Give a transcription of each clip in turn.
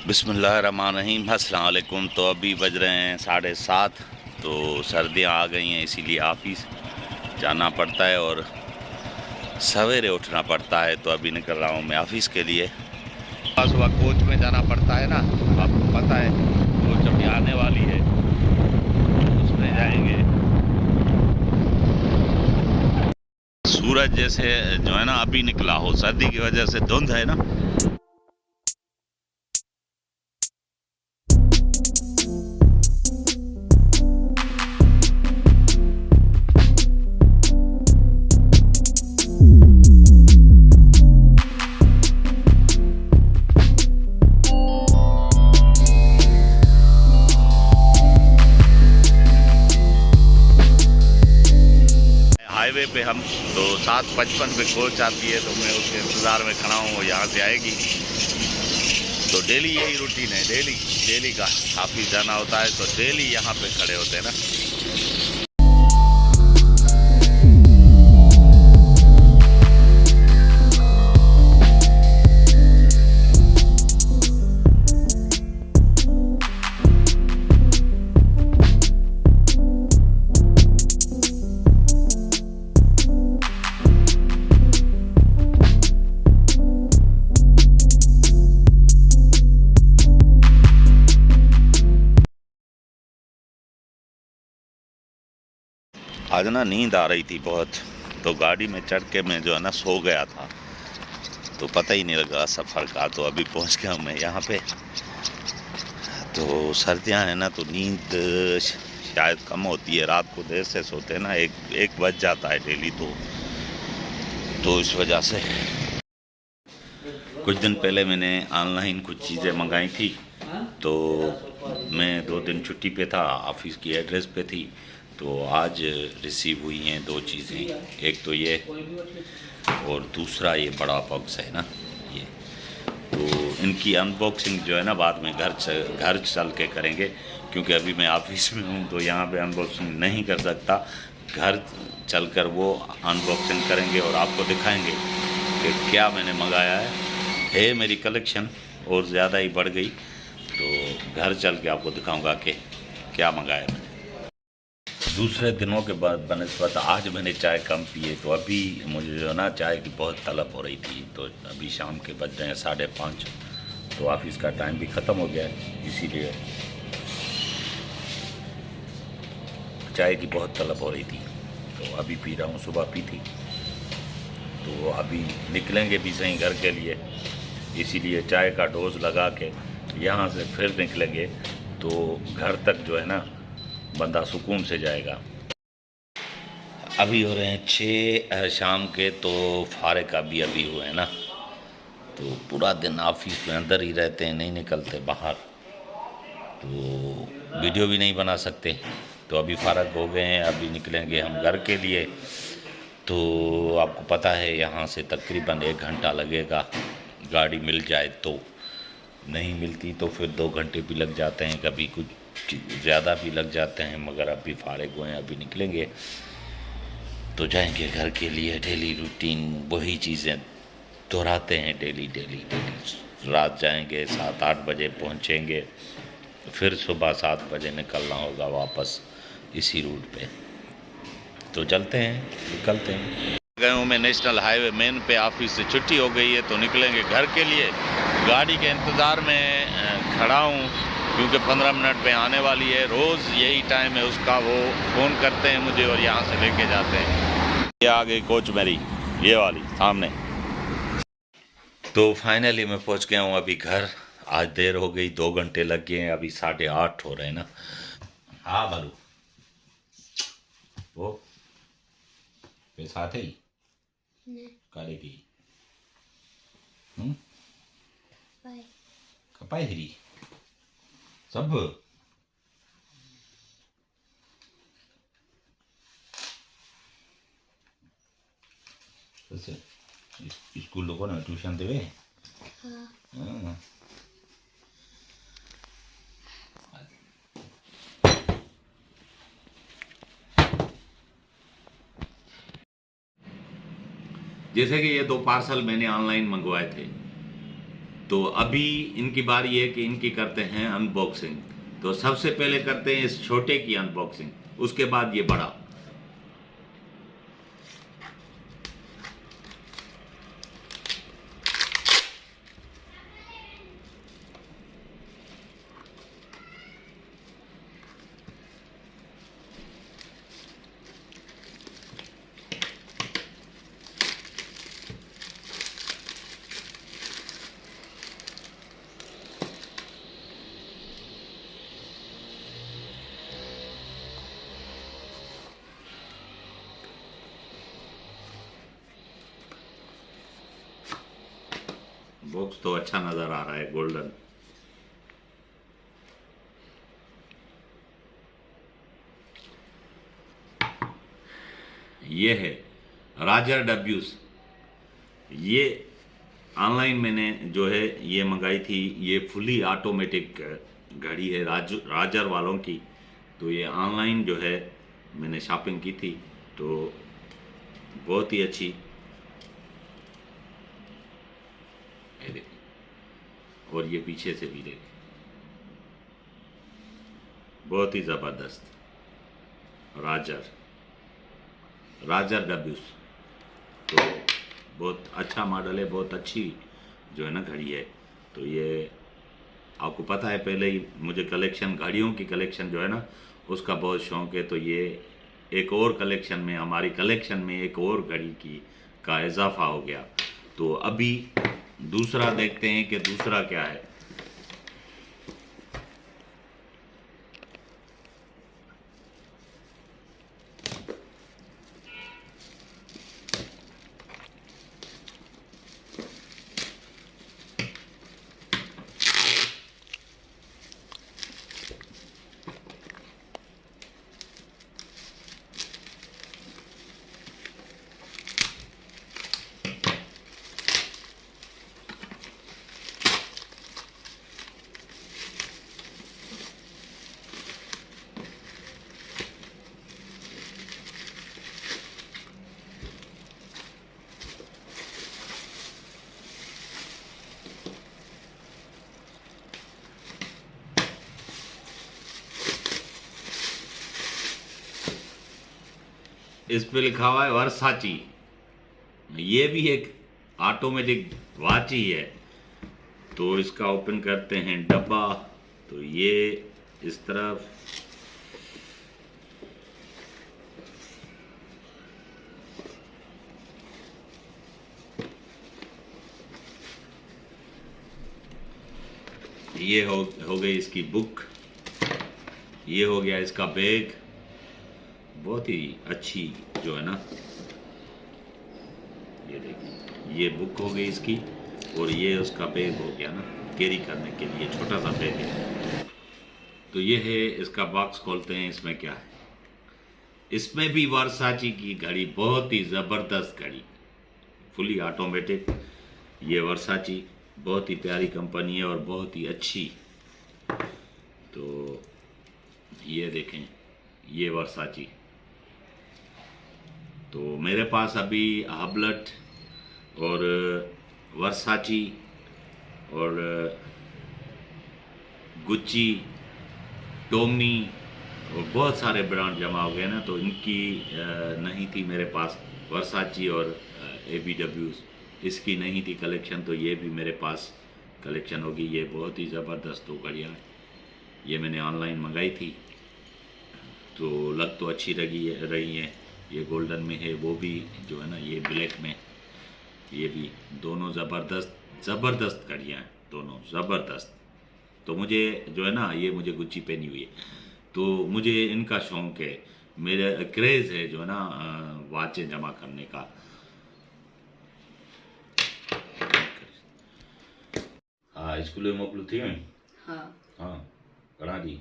बिस्मिल्लाहिर्रहमानिर्रहीम, अस्सलाम वालेकुम। तो अभी बज रहे हैं 7:30। तो सर्दियाँ आ गई हैं, इसीलिए ऑफिस जाना पड़ता है और सवेरे उठना पड़ता है। तो अभी निकल रहा हूँ मैं ऑफिस के लिए। सुबह सुबह कोच में जाना पड़ता है ना, आपको पता है। कोच अभी आने वाली है, उसमें जाएंगे। सूरज जैसे जो है ना अभी निकला हो, सर्दी की वजह से धुंध है ना। हाईवे पे हम तो 7:55 पे कोच आती है, तो मैं उसके इंतज़ार में खड़ा हूँ, वो यहाँ से आएगी। तो डेली यही रूटीन है, डेली का ऑफिस जाना होता है, तो डेली यहाँ पे खड़े होते हैं ना। आज ना नींद आ रही थी बहुत, तो गाड़ी में चढ़ के मैं जो है ना सो गया था, तो पता ही नहीं लगा सफ़र का। तो अभी पहुंच गया मैं यहाँ पे। तो सर्दियाँ हैं ना, तो नींद शायद कम होती है, रात को देर से सोते हैं ना, एक बज जाता है डेली। तो इस वजह से कुछ दिन पहले मैंने ऑनलाइन कुछ चीज़ें मंगाई थी। तो मैं 2 दिन छुट्टी पे था, ऑफिस की एड्रेस पे थी। तो आज रिसीव हुई हैं 2 चीज़ें, एक तो ये और दूसरा ये बड़ा बॉक्स है ना ये। तो इनकी अनबॉक्सिंग जो है ना बाद में घर चल के करेंगे, क्योंकि अभी मैं ऑफिस में हूँ, तो यहाँ पे अनबॉक्सिंग नहीं कर सकता। घर चलकर वो अनबॉक्सिंग करेंगे और आपको दिखाएंगे कि क्या मैंने मंगाया है। मेरी कलेक्शन और ज़्यादा ही बढ़ गई, तो घर चल के आपको दिखाऊंगा कि क्या मंगाया मैंने। दूसरे दिनों के बाद बनस्पत आज मैंने चाय कम पी है, तो अभी मुझे जो ना चाय की बहुत तलब हो रही थी। तो अभी शाम के बज रहे हैं 5:30, तो ऑफिस का टाइम भी ख़त्म हो गया है, इसीलिए चाय की बहुत तलब हो रही थी। तो अभी पी रहा हूँ, सुबह पी थी। तो अभी निकलेंगे भी सही घर के लिए, इसीलिए चाय का डोज लगा के यहाँ से फिर निकलेंगे। तो घर तक जो है ना बंदा सुकून से जाएगा। अभी हो रहे हैं 6 शाम के, तो फारिग अभी हुए हैं ना। तो पूरा दिन ऑफिस में अंदर ही रहते हैं, नहीं निकलते बाहर, तो वीडियो भी नहीं बना सकते। तो अभी फारिग हो गए हैं, अभी निकलेंगे हम घर के लिए। तो आपको पता है यहाँ से तकरीबन 1 घंटा लगेगा, गाड़ी मिल जाए तो। नहीं मिलती तो फिर 2 घंटे भी लग जाते हैं, कभी कुछ ज़्यादा भी लग जाते हैं। मगर अभी फारिग हुए हैं, अभी निकलेंगे तो जाएंगे घर के लिए। डेली रूटीन वही चीज़ें दोहराते हैं, डेली डेली डेली। रात जाएंगे, 7-8 बजे पहुँचेंगे, फिर सुबह 7 बजे निकलना होगा वापस इसी रूट पे। तो चलते हैं, निकलते हैं। गए हूँ मैं नेशनल हाईवे मेन पे, ऑफिस से छुट्टी हो गई है, तो निकलेंगे घर के लिए। गाड़ी के इंतज़ार में खड़ा हूँ, क्योंकि 15 मिनट पे आने वाली है। रोज़ यही टाइम है उसका, वो फ़ोन करते हैं मुझे और यहाँ से लेके जाते हैं। ये आ गई कोच मेरी, ये वाली सामने। तो फाइनली मैं पहुँच गया हूँ अभी घर। आज देर हो गई, 2 घंटे लग गए हैं, अभी 8:30 हो रहे हैं ना। हाँ भरू वो पैसा थे करेगी कपाई हरी सब। स्कूल लोगों ने ट्यूशन देवे। हाँ। जैसे कि ये 2 पार्सल मैंने ऑनलाइन मंगवाए थे, तो अभी इनकी बारी है कि इनकी करते हैं अनबॉक्सिंग। तो सबसे पहले करते हैं इस छोटे की अनबॉक्सिंग, उसके बाद ये बड़ा। बॉक्स तो अच्छा नजर आ रहा है, गोल्डन। ये है राजर डब्यूस। ये ऑनलाइन मैंने जो है ये मंगाई थी। ये फुली ऑटोमेटिक घड़ी है राजर वालों की। तो ये ऑनलाइन जो है मैंने शॉपिंग की थी, तो बहुत ही अच्छी। ये देखिए, और ये पीछे से भी देखिए, बहुत ही ज़बरदस्त राजर डब्यूस। तो बहुत अच्छा मॉडल है, बहुत अच्छी जो है ना घड़ी है। तो ये आपको पता है, पहले ही मुझे कलेक्शन, घड़ियों की कलेक्शन जो है ना उसका बहुत शौक है। तो ये एक और कलेक्शन में, हमारी कलेक्शन में एक और घड़ी की का इजाफा हो गया। तो अभी दूसरा देखते हैं कि दूसरा क्या है। इस पे लिखा हुआ है वर्साची। ये भी एक ऑटोमेटिक वॉच ही है। तो इसका ओपन करते हैं डब्बा। तो ये इस तरफ, ये हो गई इसकी बुक, ये हो गया इसका बैग। बहुत ही अच्छी जो है ना, ये देखिए, ये बुक हो गई इसकी, और ये उसका बैग हो गया ना, कैरी करने के लिए छोटा सा बैग है। तो ये है इसका बॉक्स, खोलते हैं इसमें क्या है। इसमें भी वर्साची की घड़ी, बहुत ही ज़बरदस्त घड़ी, फुली ऑटोमेटिक। ये वर्साची बहुत ही प्यारी कंपनी है और बहुत ही अच्छी। तो ये देखें, ये वर्साची। तो मेरे पास अभी हबलट और वर्साची और गुच्ची, टोमी और बहुत सारे ब्रांड जमा हो गए ना। तो इनकी नहीं थी मेरे पास, वर्साची और ABW, इसकी नहीं थी कलेक्शन। तो ये भी मेरे पास कलेक्शन होगी। ये बहुत ही ज़बरदस्त हो घड़ियाँ, ये मैंने ऑनलाइन मंगाई थी। तो लग तो अच्छी रही है। ये गोल्डन में है, वो भी जो है ना ये ब्लैक में, ये भी दोनों ज़बरदस्त घड़ियाँ हैं, दोनों ज़बरदस्त। तो मुझे जो है ना, ये मुझे गुच्ची पहनी हुई है, तो मुझे इनका शौक़ है, मेरा क्रेज़ है जो है ना वाचें जमा करने का। हाँ, स्कूल में मोकलू थी। हाँ हाँ, घणा दी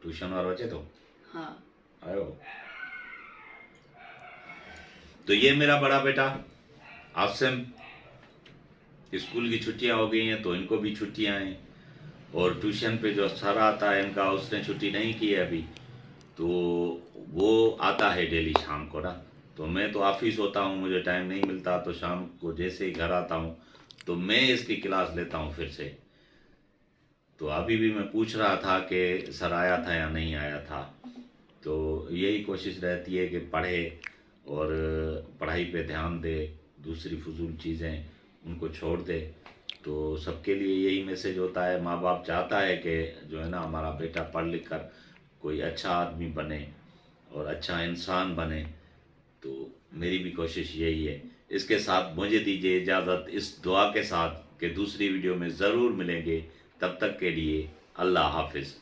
ट्यूशन वारो अचे तो हाँ आयो। तो ये मेरा बड़ा बेटा आसिम, स्कूल की छुट्टियां हो गई हैं तो इनको भी छुट्टियां हैं। और ट्यूशन पे जो सर आता है इनका, उसने छुट्टी नहीं की है अभी, तो वो आता है डेली शाम को ना। तो मैं तो ऑफिस होता हूँ, मुझे टाइम नहीं मिलता, तो शाम को जैसे ही घर आता हूँ तो मैं इसकी क्लास लेता हूँ फिर से। तो अभी भी मैं पूछ रहा था कि सर आया था या नहीं आया था। तो यही कोशिश रहती है कि पढ़े और पढ़ाई पे ध्यान दे, दूसरी फजूल चीज़ें उनको छोड़ दे। तो सबके लिए यही मैसेज होता है, माँ बाप चाहता है कि जो है ना हमारा बेटा पढ़ लिख कर कोई अच्छा आदमी बने और अच्छा इंसान बने। तो मेरी भी कोशिश यही है। इसके साथ मुझे दीजिए इजाज़त इस दुआ के साथ कि दूसरी वीडियो में ज़रूर मिलेंगे। तब तक के लिए अल्लाह हाफिज़।